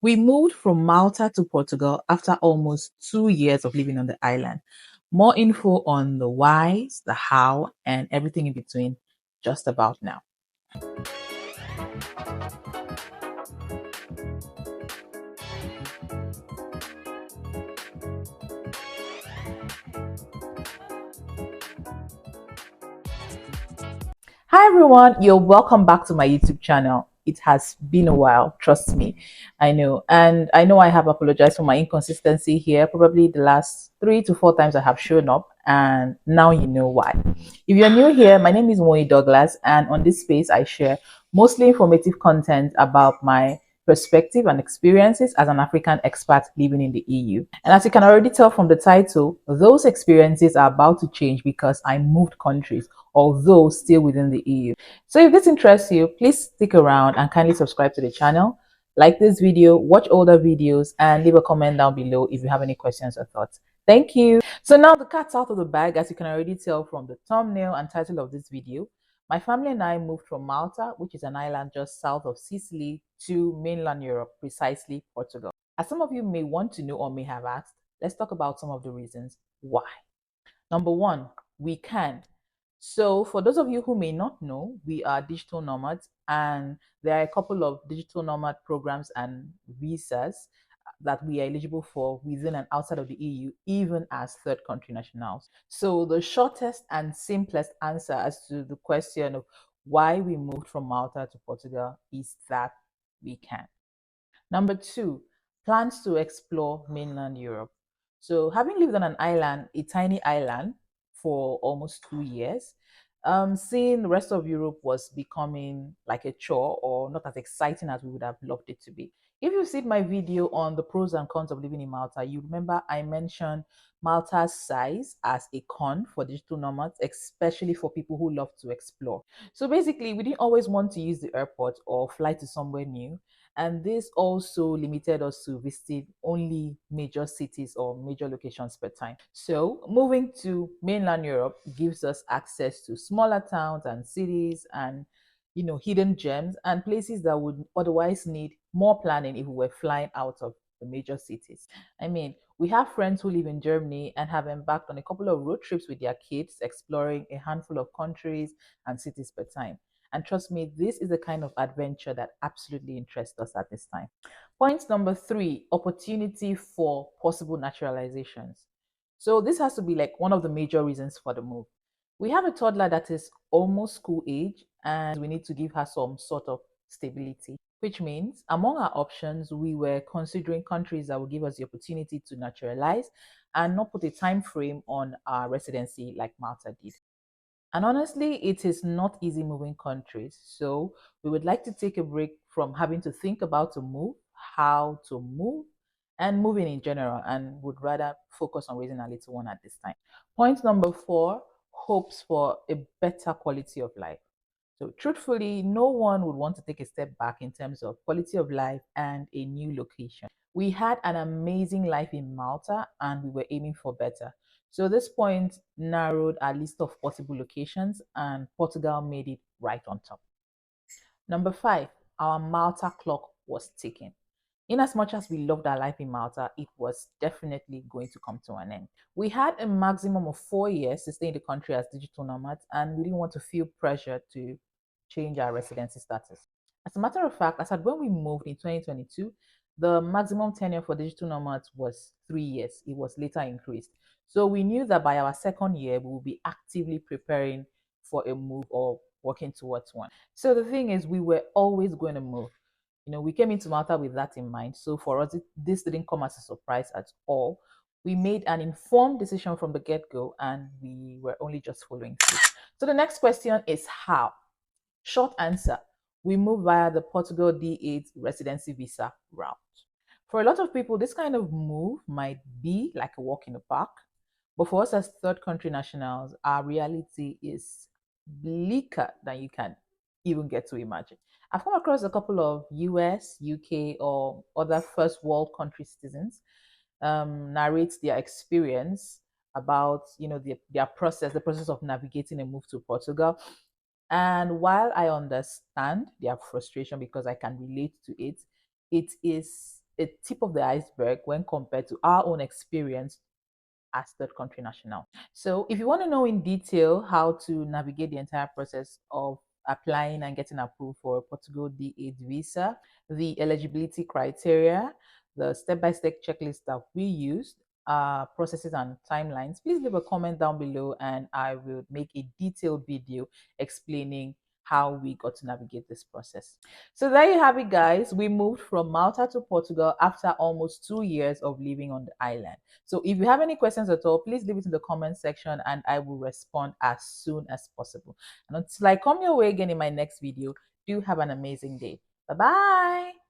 We moved from Malta to Portugal after almost 2 years of living on the island. More info on the whys, the how, and everything in between just about now. Hi everyone, you're welcome back to my YouTube channel. It has been a while, trust me. I know, and I know I have apologized for my inconsistency here. Probably the last 3 to 4 times I have shown up, and now you know why. If you're new here, my name is Moe Douglas, and on this space I share mostly informative content about my perspective and experiences as an African expat living in the EU. And as you can already tell from the title, those experiences are about to change because I moved countries, although still within the EU. So if this interests you, please stick around and kindly subscribe to the channel. Like this video, watch older videos, and leave a comment down below if you have any questions or thoughts. Thank you. So now the cat's out of the bag, as you can already tell from the thumbnail and title of this video. My family and I moved from Malta, which is an island just south of Sicily, to mainland Europe, precisely Portugal. As some of you may want to know or may have asked, let's talk about some of the reasons why. Number one, we can. So, for those of you who may not know, we are digital nomads, and there are a couple of digital nomad programs and visas that we are eligible for within and outside of the EU, even as third country nationals. So, the shortest and simplest answer as to the question of why we moved from Malta to Portugal is that we can. Number two, plans to explore mainland Europe. So, having lived on an island, a tiny island, for almost 2 years, seeing the rest of Europe was becoming like a chore or not as exciting as we would have loved it to be. If you've seen my video on the pros and cons of living in Malta, you remember I mentioned Malta's size as a con for digital nomads, especially for people who love to explore. So basically, we didn't always want to use the airport or fly to somewhere new. And this also limited us to visit only major cities or major locations per time. So moving to mainland Europe gives us access to smaller towns and cities and hidden gems and places that would otherwise need more planning if we were flying out of the major cities. I mean, we have friends who live in Germany and have embarked on a couple of road trips with their kids, exploring a handful of countries and cities per time. And trust me, this is the kind of adventure that absolutely interests us at this time. Point number three, opportunity for possible naturalizations. So this has to be like one of the major reasons for the move. We have a toddler that is almost school age and we need to give her some sort of stability, which means among our options, we were considering countries that would give us the opportunity to naturalize and not put a time frame on our residency like Malta did. And honestly, it is not easy moving countries. So we would like to take a break from having to think about to move, how to move, and moving in general, and would rather focus on raising a little one at this time. Point number four, hopes for a better quality of life. So truthfully, no one would want to take a step back in terms of quality of life and a new location. We had an amazing life in Malta and we were aiming for better. So this point narrowed our list of possible locations and Portugal made it right on top. Number five, our Malta clock was ticking. In as much as we loved our life in Malta, it was definitely going to come to an end. We had a maximum of 4 years to stay in the country as digital nomads, and we didn't want to feel pressure to change our residency status. As a matter of fact, as at when we moved in 2022, the maximum tenure for digital nomads was 3 years. It was later increased. So we knew that by our second year, we would be actively preparing for a move or working towards one. So the thing is, we were always going to move. We came into Malta with that in mind. So for us, this didn't come as a surprise at all. We made an informed decision from the get go and we were only just following suit. So the next question is how? Short answer, we moved via the Portugal D8 residency visa route. For a lot of people, this kind of move might be like a walk in the park. But for us as third country nationals, our reality is bleaker than you can even get to imagine. I've come across a couple of US, UK, or other first world country citizens narrate their experience about their process, the process of navigating a move to Portugal. And while I understand their frustration because I can relate to it, it is a tip of the iceberg when compared to our own experience as third country national. So if you want to know in detail how to navigate the entire process of applying and getting approved for a Portugal D8 visa, the eligibility criteria, the step-by-step checklist that we used, processes and timelines, please leave a comment down below and I will make a detailed video explaining how we got to navigate this process. So there you have it, guys. We moved from Malta to Portugal after almost 2 years of living on the island. So if you have any questions at all, please leave it in the comment section and I will respond as soon as possible. And until I come your way again in my next video, do have an amazing day. Bye-bye.